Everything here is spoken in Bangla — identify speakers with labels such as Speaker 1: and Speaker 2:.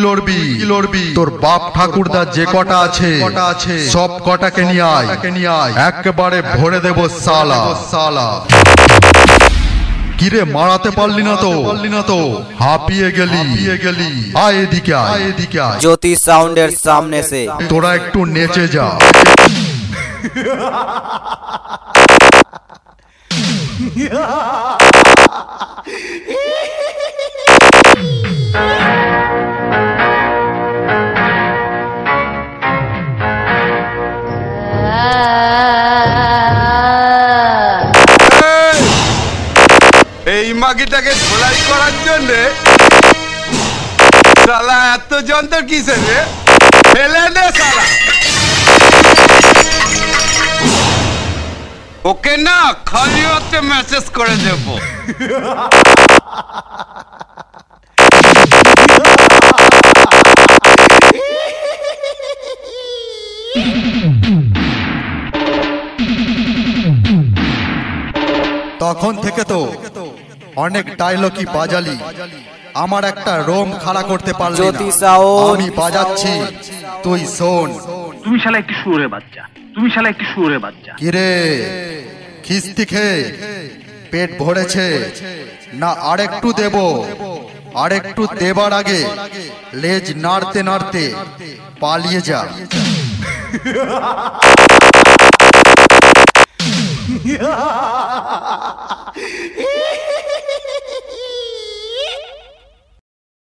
Speaker 1: লড়বি তোর বাপ ঠাকুরদা যে কটা আছে সব কটাকে নিয়ে আয় একেবারে ভরে দেব সালা। কিরে মারাতে পারলি না তো হাঁপিয়ে গেলি আয় এদিকে আয়।
Speaker 2: ज्योति साउंडের सामने से
Speaker 1: তোরা একটু নেচে যা।
Speaker 3: এই মাগিটাকে ধোলাই করার জন্য শালা এত যন্ত্র কিসের রে? ফেলে দে শালা। ওকে না খালি হাতে মেসেজ করে দেব।
Speaker 1: তখন থেকে তো অনেক ডায়লগই বাজালি, আমার একটা রোম খাড়া করতে পারলি
Speaker 2: জ্যোতি
Speaker 1: না।
Speaker 2: সাউন্ড
Speaker 1: আমি বাজাচ্ছি তুই শোন।
Speaker 4: তুমি শালা একটি শুয়োরের বাচ্চা।
Speaker 1: কিরে খিস্তি খেয়ে পেট ভরেছে না আরেকটু দেব? আরেকটু দেবার আগে লেজ নাড়তে নাড়তে পালিয়ে যা।